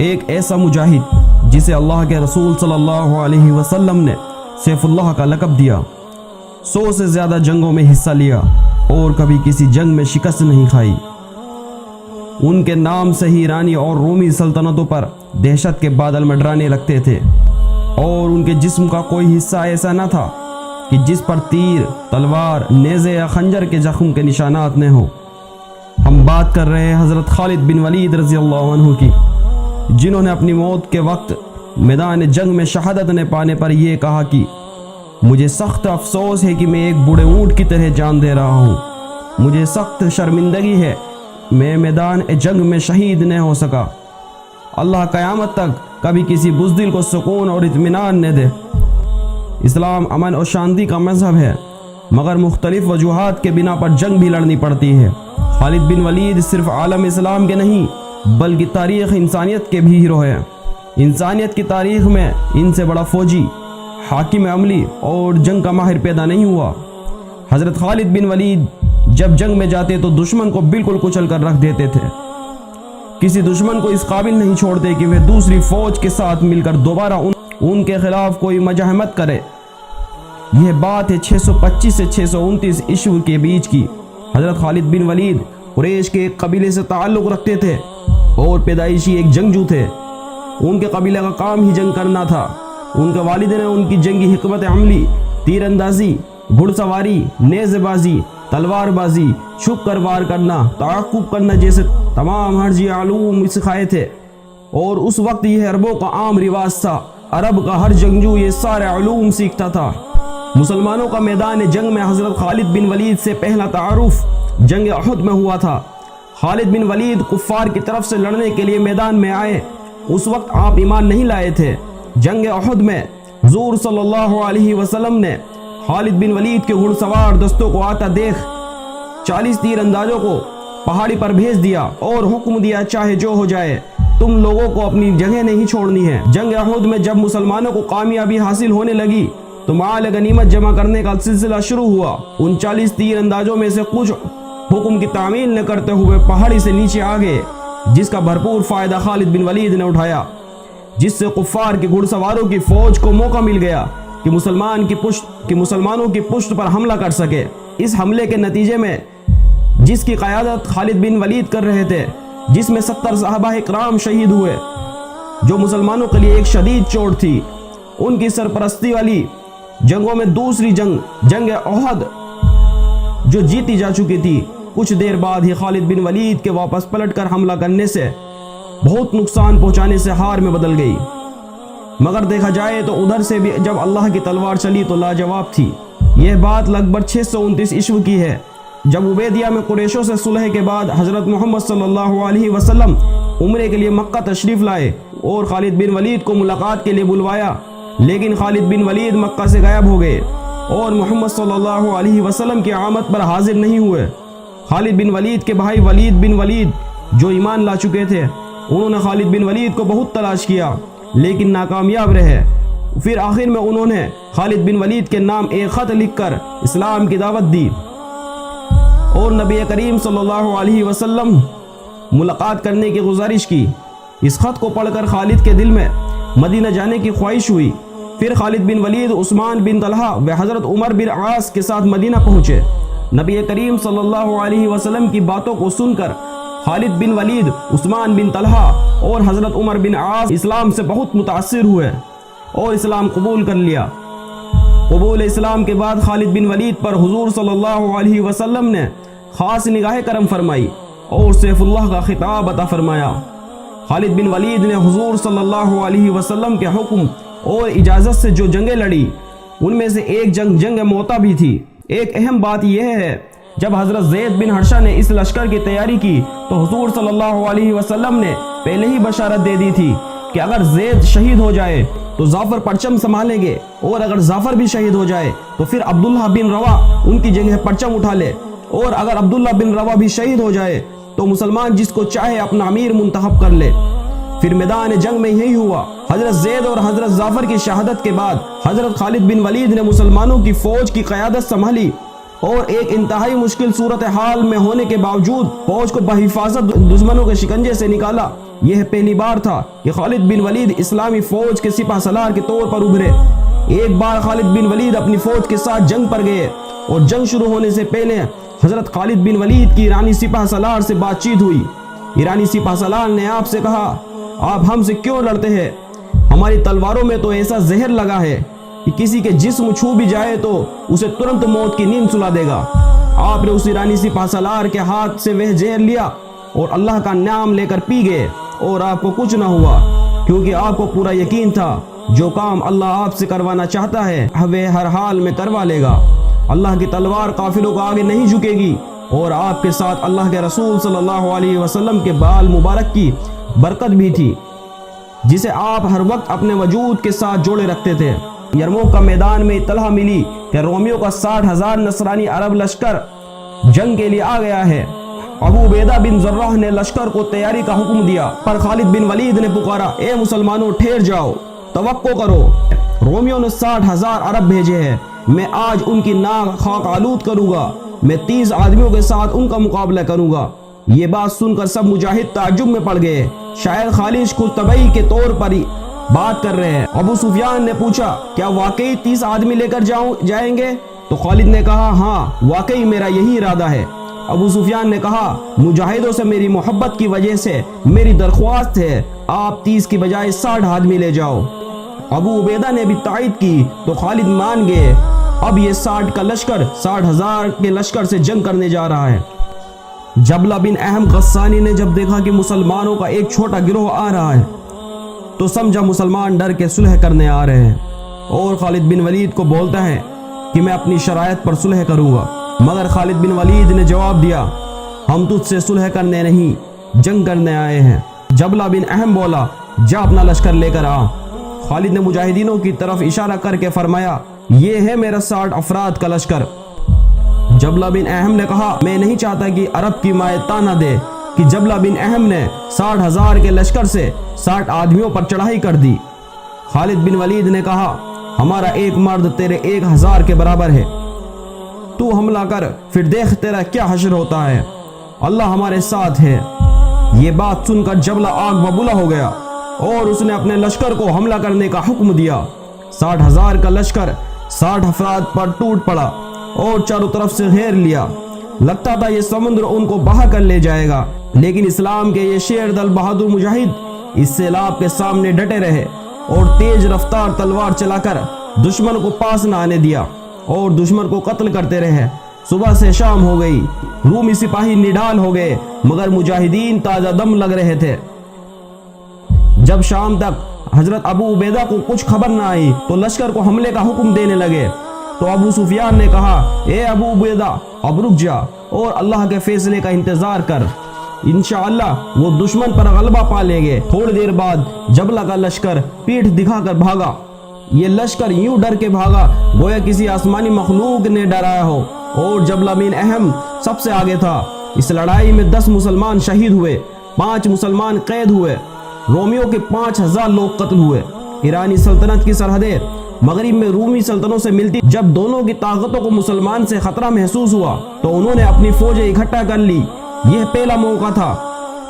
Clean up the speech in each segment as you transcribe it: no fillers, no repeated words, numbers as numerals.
ایک ایسا مجاہد جسے اللہ کے رسول صلی اللہ علیہ وسلم نے سیف اللہ کا لقب دیا، 100 سے زیادہ جنگوں میں حصہ لیا اور کبھی کسی جنگ میں شکست نہیں کھائی۔ ان کے نام سے ہی ایرانی اور رومی سلطنتوں پر دہشت کے بادل منڈرانے لگتے تھے، اور ان کے جسم کا کوئی حصہ ایسا نہ تھا کہ جس پر تیر، تلوار، نیزے یا خنجر کے زخم کے نشانات نہ ہوں۔ ہم بات کر رہے ہیں حضرت خالد بن ولید رضی اللہ عنہ کی، جنہوں نے اپنی موت کے وقت میدان جنگ میں شہادت نے پانے پر یہ کہا کہ مجھے سخت افسوس ہے کہ میں ایک بوڑھے اونٹ کی طرح جان دے رہا ہوں، مجھے سخت شرمندگی ہے میں میدان جنگ میں شہید نہ ہو سکا۔ اللہ قیامت تک کبھی کسی بزدل کو سکون اور اطمینان نہ دے۔ اسلام امن اور شانتی کا مذہب ہے، مگر مختلف وجوہات کے بنا پر جنگ بھی لڑنی پڑتی ہے۔ خالد بن ولید صرف عالم اسلام کے نہیں بلکہ تاریخ انسانیت کے بھی ہیرو ہیں۔ انسانیت کی تاریخ میں ان سے بڑا فوجی، حاکم عملی اور جنگ کا ماہر پیدا نہیں ہوا۔ حضرت خالد بن ولید جب جنگ میں جاتے تو دشمن کو بالکل کچل کر رکھ دیتے تھے، کسی دشمن کو اس قابل نہیں چھوڑتے کہ وہ دوسری فوج کے ساتھ مل کر دوبارہ ان کے خلاف کوئی مزاحمت کرے۔ یہ بات ہے 625 سے 629 عیسوی کے بیچ کی۔ حضرت خالد بن ولید قریش کے ایک قبیلے سے تعلق رکھتے تھے اور پیدائشی ایک جنگجو تھے۔ ان کے قبیلے کا کام ہی جنگ کرنا تھا۔ ان کے والد نے ان کی جنگی حکمت عملی، تیر اندازی، گھڑ سواری، نیزے بازی، تلوار بازی، چھپ کر وار کرنا، تعاقب کرنا جیسے تمام حربی علوم سکھائے تھے، اور اس وقت یہ عربوں کا عام رواج تھا۔ عرب کا ہر جنگجو یہ سارے علوم سیکھتا تھا۔ مسلمانوں کا میدان جنگ میں حضرت خالد بن ولید سے پہلا تعارف جنگ احد میں ہوا تھا۔ خالد بن ولید کفار کی طرف سے لڑنے کے لیے میدان میں آئے۔ اس وقت آپ ایمان نہیں لائے تھے۔ جنگ احد میں حضور صلی اللہ علیہ وسلم نے خالد بن ولید کے گھڑ سوار دستوں کو آتا دیکھ 40 تیر اندازوں کو پہاڑی پر بھیج دیا اور حکم دیا چاہے جو ہو جائے تم لوگوں کو اپنی جگہ نہیں چھوڑنی ہے۔ جنگ احد میں جب مسلمانوں کو کامیابی حاصل ہونے لگی تو مال غنیمت جمع کرنے کا سلسلہ شروع ہوا۔ ان 40 تیر اندازوں میں سے کچھ حکم کی تعمیل نہ کرتے ہوئے پہاڑی سے نیچے آ گئے، جس کا بھرپور فائدہ خالد بن ولید نے اٹھایا، جس سے کفار کے گھڑ سواروں کی فوج کو موقع مل گیا کہ مسلمانوں کی پشت پر حملہ کر سکے۔ اس حملے کے نتیجے میں جس کی قیادت خالد بن ولید کر رہے تھے، جس میں 70 صحابہ اکرام شہید ہوئے، جو مسلمانوں کے لیے ایک شدید چوٹ تھی، ان کی سرپرستی والی جنگوں میں دوسری جنگ احد جو جیتی جا چکی تھی، کچھ دیر بعد ہی خالد بن ولید کے واپس پلٹ کر حملہ کرنے سے بہت نقصان پہنچانے سے ہار میں بدل گئی۔ مگر دیکھا جائے تو ادھر سے بھی جب اللہ کی تلوار چلی تو لاجواب تھی۔ یہ بات لگ بھگ 629 عیسوی کی ہے، جب عبیدیہ میں قریشوں سے صلح کے بعد حضرت محمد صلی اللہ علیہ وسلم عمرے کے لیے مکہ تشریف لائے اور خالد بن ولید کو ملاقات کے لیے بلوایا، لیکن خالد بن ولید مکہ سے غائب ہو گئے اور محمد صلی اللہ علیہ وسلم کی آمد پر حاضر نہیں ہوئے۔ خالد بن ولید کے بھائی ولید بن ولید جو ایمان لا چکے تھے، انہوں نے خالد بن ولید کو بہت تلاش کیا لیکن ناکامیاب رہے۔ پھر آخر میں انہوں نے خالد بن ولید کے نام ایک خط لکھ کر اسلام کی دعوت دی اور نبی کریم صلی اللہ علیہ وسلم ملاقات کرنے کی گزارش کی۔ اس خط کو پڑھ کر خالد کے دل میں مدینہ جانے کی خواہش ہوئی۔ پھر خالد بن ولید عثمان بن طلحہ و حضرت عمر بن عاص کے ساتھ مدینہ پہنچے۔ نبی کریم صلی اللہ علیہ وسلم کی باتوں کو سن کر خالد بن ولید، عثمان بن طلحہ اور حضرت عمر بن عاص اسلام سے بہت متاثر ہوئے اور اسلام قبول کر لیا۔ قبول اسلام کے بعد خالد بن ولید پر حضور صلی اللہ علیہ وسلم نے خاص نگاہ کرم فرمائی اور سیف اللہ کا خطاب عطا فرمایا۔ خالد بن ولید نے حضور صلی اللہ علیہ وسلم کے حکم اور اجازت سے جو جنگیں لڑی، ان میں سے ایک جنگ موتا بھی تھی۔ ایک اہم بات یہ ہے، جب حضرت زید بن حرشہ نے اس لشکر کی تیاری کی تو حضور صلی اللہ علیہ وسلم نے پہلے ہی بشارت دے دی تھی کہ اگر زید شہید ہو جائے تو ظافر پرچم سنبھالیں گے، اور اگر ظافر بھی شہید ہو جائے تو پھر عبداللہ بن روا ان کی جگہ پرچم اٹھا لے، اور اگر عبداللہ بن روا بھی شہید ہو جائے تو مسلمان جس کو چاہے اپنا امیر منتخب کر لے۔ پھر میدان جنگ میں یہی ہوا۔ حضرت زید اور حضرت ظافر کی شہادت کے بعد حضرت خالد بن ولید نے مسلمانوں کی فوج کی قیادت سنبھالی اور ایک انتہائی مشکل صورتحال میں ہونے کے باوجود فوج کو بحفاظت دشمنوں کے شکنجے سے نکالا۔ یہ پہلی بار تھا کہ خالد بن ولید اسلامی فوج کے سپہ سالار کے طور پر ابھرے۔ ایک بار خالد بن ولید اپنی فوج کے ساتھ جنگ پر گئے اور جنگ شروع ہونے سے پہلے حضرت خالد بن ولید کی ایرانی سپہ سالار سے بات چیت ہوئی۔ ایرانی سپہ سالار نے آپ سے کہا، آپ ہم سے کیوں لڑتے ہیں؟ ہماری تلواروں میں تو ایسا زہر لگا ہے کہ کسی کے جسم چھو بھی جائے تو اسے ترنت موت کی نیند سلا دے گا۔ آپ نے اس ایرانی سپہ سالار کے ہاتھ سے وہ زہر لیا اور اللہ کا نام لے کر پی گئے، اور آپ کو کچھ نہ ہوا، کیونکہ آپ کو پورا یقین تھا جو کام اللہ آپ سے کروانا چاہتا ہے وہ ہر حال میں کروا لے گا۔ اللہ کی تلوار قافلوں کو آگے نہیں جھکے گی، اور آپ کے ساتھ اللہ کے رسول صلی اللہ علیہ وسلم کے بال مبارک کی برکت بھی تھی، جسے آپ ہر وقت اپنے وجود کے ساتھ جوڑے رکھتے تھے۔ یرموک کا میدان میں اطلاع ملی کہ رومیوں کا 60,000 نصرانی عرب لشکر جنگ کے لیے آ گیا ہے۔ ابو عبیدہ بن جراح نے لشکر کو تیاری کا حکم دیا، پر خالد بن ولید نے پکارا، اے مسلمانوں ٹھہر جاؤ، توقع کرو، رومیوں نے 60,000 عرب بھیجے ہیں، میں آج ان کی ناک خاک آلود کروں گا، میں 30 آدمیوں کے ساتھ ان کا مقابلہ کروں گا۔ یہ بات سن کر سب مجاہد تعجب میں پڑ گئے، شاید خالد خود طبعی کے طور پر ہی بات کر رہے ہیں۔ ابو سفیان نے پوچھا، کیا واقعی 30 آدمی لے کر جائیں گے؟ تو خالد نے کہا، ہاں واقعی میرا یہی ارادہ ہے۔ ابو سفیان نے کہا، مجاہدوں سے میری محبت کی وجہ سے میری درخواست ہے، آپ 30 کی بجائے 60 آدمی لے جاؤ۔ ابو عبیدہ نے بھی تائید کی تو خالد مان گئے۔ اب یہ 60 کا لشکر 60,000 کے لشکر سے جنگ کرنے جا رہا ہے۔ جبلہ بن احم غسانی نے جب دیکھا کہ مسلمانوں کا ایک چھوٹا گروہ آ رہا ہے تو سمجھا مسلمان ڈر کے صلح کرنے آ رہے ہیں، اور خالد بن ولید کو بولتا ہے کہ میں اپنی شرائط پر صلح کروں گا، مگر خالد بن ولید نے جواب دیا، ہم تجھ سے صلح کرنے نہیں جنگ کرنے آئے ہیں۔ جبلہ بن احم بولا، جا اپنا لشکر لے کر آ۔ خالد نے مجاہدینوں کی طرف اشارہ کر کے فرمایا، یہ ہے میرا 60 افراد کا لشکر۔ جبلہ بن احم نے کہا، میں نہیں چاہتا کہ عرب کی مائیں تانا دے کہ جبلہ بن احم نے 60,000 کے لشکر سے 60 آدمیوں پر چڑھائی کر دی۔ خالد بن ولید نے کہا، ہمارا ایک مرد تیرے 1,000 کے برابر ہے، تو حملہ کر، پھر دیکھ تیرا کیا حشر ہوتا ہے، اللہ ہمارے ساتھ ہے۔ یہ بات سن کر جبلہ آگ ببولا ہو گیا اور اس نے اپنے لشکر کو حملہ کرنے کا حکم دیا۔ 60,000 کا لشکر 60 افراد پر ٹوٹ پڑا اور چاروں طرف سے گھیر لیا۔ لگتا تھا یہ سمندر ان کو بہا کر لے جائے گا، لیکن اسلام کے یہ شیر دل بہادر مجاہد اس سیلاب کے سامنے ڈٹے رہے اور تیز رفتار تلوار چلا کر دشمن کو پاس نہ آنے دیا اور دشمن کو قتل کرتے رہے۔ صبح سے شام ہو گئی، رومی سپاہی نڈال ہو گئے، مگر مجاہدین تازہ دم لگ رہے تھے۔ جب شام تک حضرت ابو عبیدہ کو کچھ خبر نہ آئی تو لشکر کو حملے کا حکم دینے لگے۔ تو ابو سفیان نے کہا، اے ابو عبیدہ اب رک جا اور اللہ کے فیصلے کا انتظار کر، انشاءاللہ وہ دشمن پر غلبہ پا لیں گے۔ تھوڑی دیر بعد جبلہ کا لشکر پیٹھ دکھا کر بھاگا۔ یہ لشکر یوں ڈر کے بھاگا گویا کسی آسمانی مخلوق نے ڈرایا ہو، اور جبلہ بن احم سب سے آگے تھا۔ اس لڑائی میں 10 مسلمان شہید ہوئے، 5 مسلمان قید ہوئے، رومیوں کے 5,000 لوگ قتل ہوئے۔ ایرانی سلطنت کی سرحدیں مغرب میں رومی سلطنتوں سے ملتی، جب دونوں کی طاقتوں کو مسلمان سے خطرہ محسوس ہوا تو انہوں نے اپنی فوجیں اکٹھا کر لی۔ یہ پہلا موقع تھا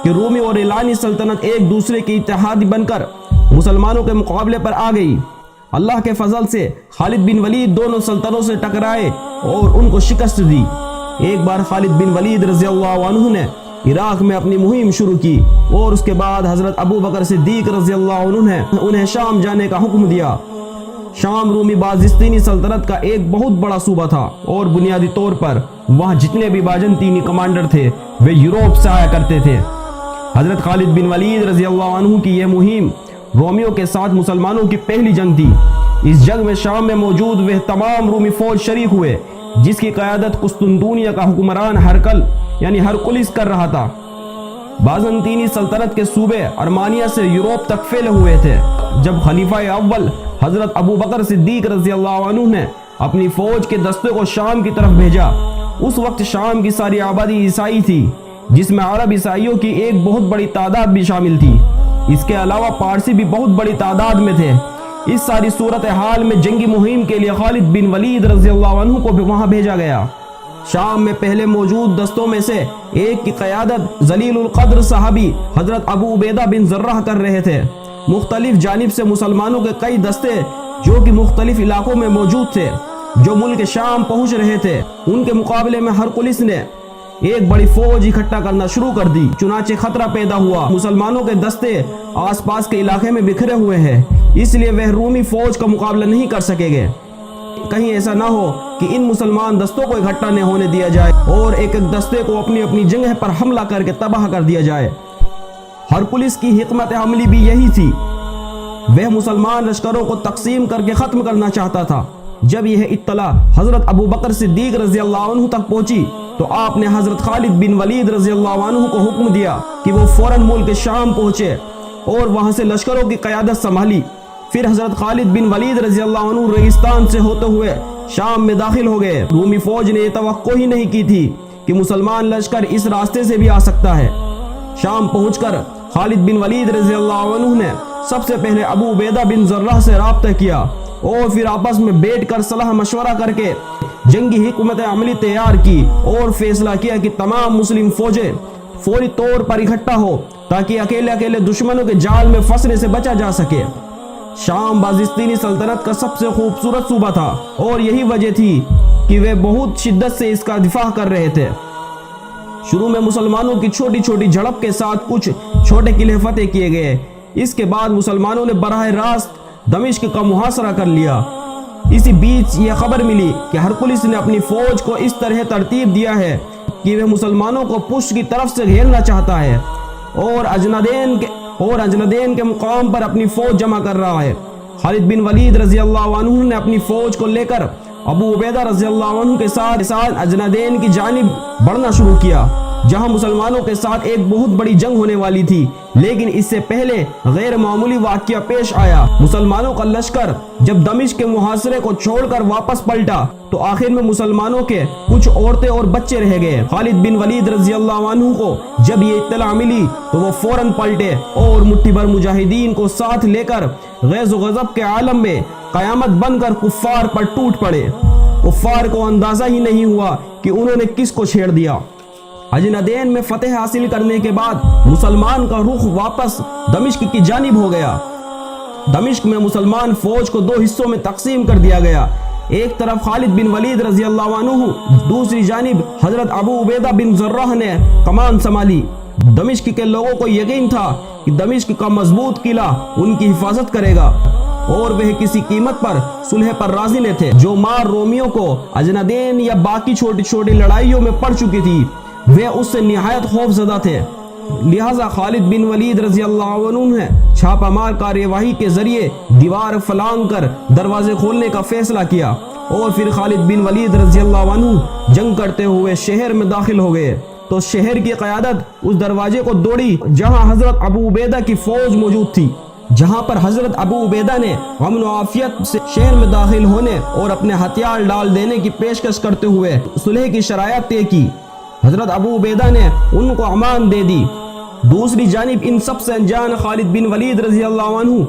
کہ رومی اور ایرانی سلطنت ایک دوسرے کی اتحادی بن کر مسلمانوں کے مقابلے پر آ گئی۔ اللہ کے فضل سے خالد بن ولید دونوں سلطنتوں سے ٹکرائے اور ان کو شکست دی۔ ایک بار خالد بن ولید رضی اللہ عنہ نے عراق میں اپنی مہم شروع کی، اور اس کے بعد حضرت ابو بکر صدیق رضی اللہ عنہ نے انہیں شام جانے کا حکم دیا۔ شام رومی بازنطینی سلطنت کا ایک بہت بڑا صوبہ تھا، اور بنیادی طور پر وہاں جتنے بھی بازنطینی کمانڈر تھے وہ یوروپ سے آیا کرتے تھے۔ حضرت خالد بن ولید رضی اللہ عنہ کی یہ مہم رومیوں کے ساتھ مسلمانوں کی پہلی جنگ تھی۔ اس جنگ میں شام میں موجود وہ تمام رومی فوج شریک ہوئے جس کی قیادت قسطنطنیہ کا حکمران ہرقل یعنی ہرقلس کر رہا تھا۔ بازنطینی سلطنت کے صوبے ارمانیہ سے یوروپ تک پھیلے ہوئے تھے۔ جب خلیفہ اول حضرت ابو بکر صدیق رضی اللہ عنہ نے اپنی فوج کے دستے کو شام کی طرف بھیجا، اس وقت شام کی ساری آبادی عیسائی تھی، جس میں عرب عیسائیوں کی ایک بہت بڑی تعداد بھی شامل تھی۔ اس کے علاوہ پارسی بھی بہت بڑی تعداد میں تھے۔ اس ساری صورتحال میں جنگی مہم کے لیے خالد بن ولید رضی اللہ عنہ کو بھی وہاں بھیجا گیا۔ شام میں پہلے موجود دستوں میں سے ایک کی قیادت ذلیل القدر صحابی حضرت ابو عبیدہ بن زرہ کر رہے تھے۔ مختلف جانب سے مسلمانوں کے کئی دستے جو کہ مختلف علاقوں میں موجود تھے، جو ملک شام پہنچ رہے تھے، ان کے مقابلے میں ہرقلس نے ایک بڑی فوج اکٹھا کرنا شروع کر دی۔ چنانچہ خطرہ پیدا ہوا، مسلمانوں کے دستے آس پاس کے علاقے میں بکھرے ہوئے ہیں، اس لیے وہ رومی فوج کا مقابلہ نہیں کر سکیں گے۔ کہیں ایسا نہ ہو کہ ان مسلمان دستوں کو اکٹھا نہ ہونے دیا جائے اور ایک ایک دستے کو اپنی اپنی جگہ پر حملہ کر کے تباہ کر دیا جائے۔ ہرقلس کی حکمت عملی بھی یہی تھی، وہ مسلمان لشکروں کو تقسیم کر کے ختم کرنا چاہتا تھا۔ جب یہ اطلاع حضرت ابو بکر صدیق رضی اللہ عنہ تک پہنچی تو آپ نے حضرت خالد بن ولید رضی اللہ عنہ کو حکم دیا کہ وہ فوراً ملک شام پہنچے اور وہاں سے لشکروں کی قیادت سنبھالی۔ پھر حضرت خالد بن ولید رضی اللہ عنہ ریگستان سے ہوتے ہوئے شام میں داخل ہو گئے۔ رومی فوج نے یہ توقع ہی نہیں کی تھی کہ مسلمان لشکر اس راستے سے بھی آ سکتا ہے۔ شام پہنچ کر خالد بن ولید رضی اللہ عنہ نے سب سے پہلے ابو عبیدہ بن زرہ سے رابطہ کیا اور پھر آپس میں بیٹھ کر صلاح مشورہ کر کے جنگی حکمت عملی تیار کی اور فیصلہ کیا کہ تمام مسلم فوجیں فوری طور پر اکٹھا ہو تاکہ اکیلے اکیلے دشمنوں کے جال میں پھنسنے سے بچا جا سکے۔ شام بازنطینی سلطنت کا سب سے خوبصورت صوبہ تھا اور یہی وجہ تھی کہ وہ بہت شدت سے اس کا دفاع کر رہے تھے۔ شروع میں مسلمانوں کی چھوٹی چھوٹی جھڑپ کے ساتھ کچھ چھوٹے قلعے فتح کیے گئے۔ اس کے بعد مسلمانوں نے براہ راست دمشق کا محاصرہ کر لیا۔ اسی بیچ یہ خبر ملی کہ ہرقلس نے اپنی فوج کو اس طرح ترتیب دیا ہے کہ وہ مسلمانوں کو پشت کی طرف سے گھیرنا چاہتا ہے اور اجندین کے مقام پر اپنی فوج جمع کر رہا ہے۔ خالد بن ولید رضی اللہ عنہ نے اپنی فوج کو لے کر ابو عبیدہ رضی اللہ عنہ کے ساتھ اجندین کی جانب بڑھنا شروع کیا، جہاں مسلمانوں کے ساتھ ایک بہت بڑی جنگ ہونے والی تھی۔ لیکن اس سے پہلے غیر معمولی واقعہ پیش آیا۔ مسلمانوں کا لشکر جب دمشق کے محاصرے کو چھوڑ کر واپس پلٹا تو آخر میں مسلمانوں کے کچھ عورتیں اور بچے رہ گئے۔ خالد بن ولید رضی اللہ عنہ کو جب یہ اطلاع ملی تو وہ فوراً پلٹے اور مٹھی بھر مجاہدین کو ساتھ لے کر غیظ و غضب کے عالم میں قیامت بن کر کفار پر ٹوٹ پڑے۔ کفار کو اندازہ ہی نہیں ہوا کہ انہوں نے کس کو چھیڑ دیا۔ اجندین میں فتح حاصل کرنے کے بعد مسلمان کا رخ واپس دمشق کی جانب ہو گیا۔ دمشق میں مسلمان فوج کو دو حصوں میں تقسیم کر دیا گیا، ایک طرف خالد بن ولید رضی اللہ عنہ، دوسری جانب حضرت ابو عبیدہ بن زرہ نے کمان سنبھالی۔ دمشق کے لوگوں کو یقین تھا کہ دمشق کا مضبوط قلعہ ان کی حفاظت کرے گا اور وہ کسی قیمت پر صلح پر راضی نہ تھے۔ جو مار رومیوں کو اجندین یا باقی چھوٹی چھوٹی لڑائیوں میں پڑ چکی تھی وہ اس سے نہایت خوف زدہ تھے، لہذا خالد بن ولید رضی اللہ عنہ نے چھاپہ مار کارروائی کے ذریعے دیوار فلانگ کر دروازے کھولنے کا فیصلہ کیا اور پھر خالد بن ولید رضی اللہ عنہ جنگ کرتے ہوئے شہر میں داخل ہو گئے تو شہر کی قیادت اس دروازے کو دوڑی جہاں حضرت ابو عبیدہ کی فوج موجود تھی، جہاں پر حضرت ابو عبیدہ نے امن و عافیت سے شہر میں داخل ہونے اور اپنے ہتھیار ڈال دینے کی پیشکش کرتے ہوئے صلح کی شرائط طے کی۔ حضرت ابو عبیدہ نے ان کو امان دے دی۔ دوسری جانب ان سب سے انجان خالد بن ولید رضی اللہ عنہ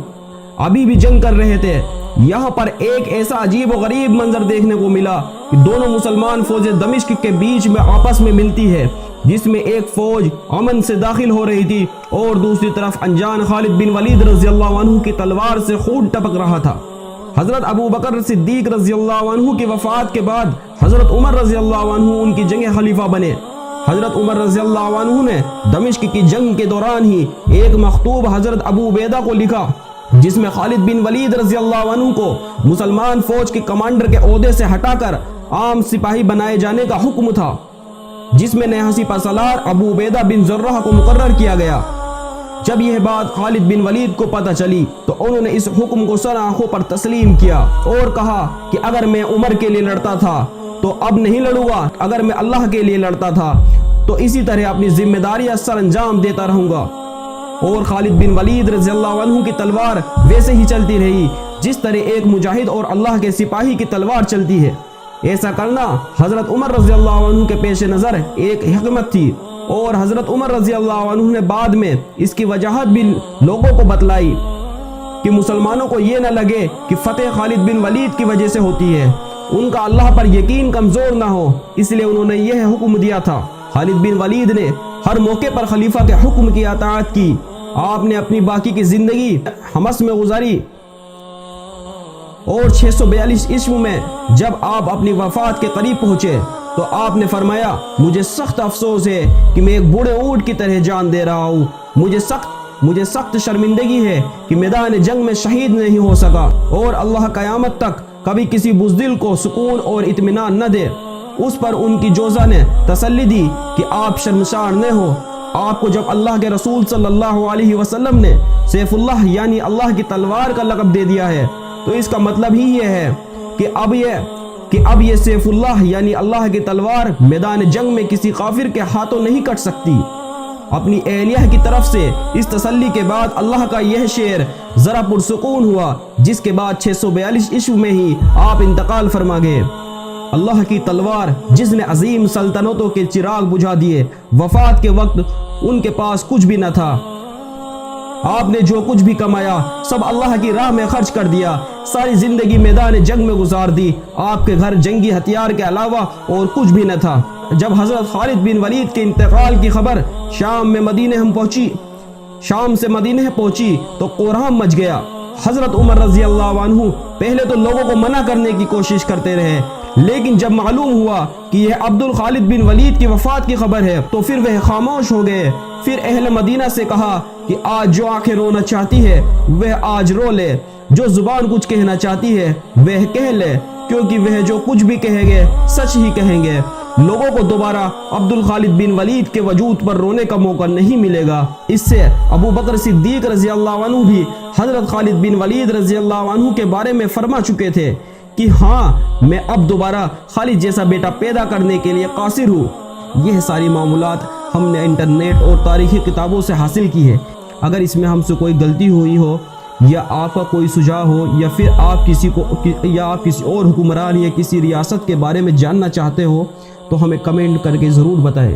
ابھی بھی جنگ کر رہے تھے۔ یہاں پر ایک ایسا عجیب و غریب منظر دیکھنے کو ملا کہ دونوں مسلمان فوجیں دمشق کے بیچ میں آپس میں ملتی ہے، جس میں ایک فوج امن سے داخل ہو رہی تھی اور دوسری طرف انجان خالد بن ولید رضی اللہ عنہ کی تلوار سے خون ٹپک رہا تھا۔ حضرت ابو بکر صدیق رضی اللہ عنہ کی وفات کے بعد حضرت عمر رضی اللہ عنہ ان کی جنگ خلیفہ بنے۔ حضرت عمر رضی اللہ عنہ نے دمشق کی جنگ کے دوران ہی ایک مکتوب حضرت ابو عبیدہ کو لکھا جس میں خالد بن ولید رضی اللہ عنہ کو مسلمان فوج کے کمانڈر کے عہدے سے ہٹا کر عام سپاہی بنائے جانے کا حکم تھا، جس میں نیا سپہ سالار ابو عبیدہ بن زرہ کو مقرر کیا گیا۔ جب یہ بات خالد بن ولید کو پتہ چلی تو انہوں نے اس حکم کو سر آنکھوں پر تسلیم کیا اور کہا کہ اگر میں عمر کے لیے لڑتا تھا تو اب نہیں لڑوں گا، اگر میں اللہ کے لیے لڑتا تھا تو اسی طرح اپنی ذمہ داریاں سر انجام دیتا رہوں گا۔ اور خالد بن ولید رضی اللہ عنہ کی تلوار ویسے ہی چلتی رہی جس طرح ایک مجاہد اور اللہ کے سپاہی کی تلوار چلتی ہے۔ ایسا کرنا حضرت عمر رضی اللہ عنہ کے پیش نظر ایک حکمت تھی اور حضرت عمر رضی اللہ عنہ نے بعد میں اس کی وجاہت بھی لوگوں کو بتلائی کہ مسلمانوں کو یہ نہ لگے کہ فتح خالد بن ولید کی وجہ سے ہوتی ہے ان کا اللہ پر یقین کمزور نہ ہو، اس لیے انہوں نے یہ حکم دیا تھا۔ خالد بن ولید نے ہر موقع پر خلیفہ کے حکم کی اطاعت کی۔ آپ نے اپنی باقی کی زندگی حمص میں گزاری اور 642 عیسوی میں جب آپ اپنی وفات کے قریب پہنچے تو آپ نے فرمایا، مجھے سخت افسوس ہے کہ میں ایک بوڑھے اونٹ کی طرح جان دے رہا ہوں۔ مجھے سخت شرمندگی ہے کہ میدان جنگ میں شہید نہیں ہو سکا، اور اللہ قیامت تک کبھی کسی بزدل کو سکون اور اطمینان نہ دے۔ اس پر ان کی جوزہ نے تسلی دی کہ آپ شرمسار نہ ہو۔ آپ کو جب اللہ کے رسول صلی اللہ علیہ وسلم نے سیف اللہ یعنی اللہ کی تلوار کا لقب دے دیا ہے تو اس کا مطلب ہی یہ ہے کہ اب یہ سیف اللہ یعنی اللہ کی تلوار میدان جنگ میں کسی کافر کے ہاتھوں نہیں کٹ سکتی۔ اپنی اہلیہ کی طرف سے اس تسلی کے بعد اللہ کا یہ شعر ذرا پرسکون ہوا، جس کے بعد 642 عیسوی میں ہی آپ انتقال فرما گئے۔ اللہ کی تلوار جس نے عظیم سلطنتوں کے چراغ بجھا دیے، وفات کے وقت ان کے پاس کچھ بھی نہ تھا۔ آپ نے جو کچھ بھی کمایا سب اللہ کی راہ میں خرچ کر دیا، ساری زندگی میدان جنگ میں گزار دی۔ آپ کے گھر جنگی ہتھیار کے علاوہ اور کچھ بھی نہ تھا۔ جب حضرت خالد بن ولید کے انتقال کی خبر شام سے مدینہ پہنچی تو کوہرام مچ گیا۔ حضرت عمر رضی اللہ عنہ پہلے تو لوگوں کو منع کرنے کی کوشش کرتے رہے، لیکن جب معلوم ہوا کہ یہ عبد الخالد بن ولید کی وفات کی خبر ہے تو پھر وہ خاموش ہو گئے۔ پھر اہل مدینہ سے کہا کہ آج جو آنکھیں رونا چاہتی ہے وہ آج رو لے، جو زبان کچھ کہنا چاہتی ہے وہ کہہ لے، کیونکہ وہ جو کچھ بھی کہیں گے سچ ہی کہیں گے۔ لوگوں کو دوبارہ عبد الخالد بن ولید کے وجود پر رونے کا موقع نہیں ملے گا۔ اس سے ابو بکر صدیق رضی اللہ عنہ بھی حضرت خالد بن ولید رضی اللہ عنہ کے بارے میں فرما چکے تھے کہ ہاں، میں اب دوبارہ خالد جیسا بیٹا پیدا کرنے کے لیے قاصر ہوں۔ یہ ساری معمولات ہم نے انٹرنیٹ اور تاریخی کتابوں سے حاصل کی ہے۔ اگر اس میں ہم سے کوئی غلطی ہوئی ہو یا آپ کا کوئی سجھاؤ ہو یا پھر آپ کسی اور حکمران یا کسی ریاست کے بارے میں جاننا چاہتے ہو تو ہمیں کمنٹ کر کے ضرور بتائیں۔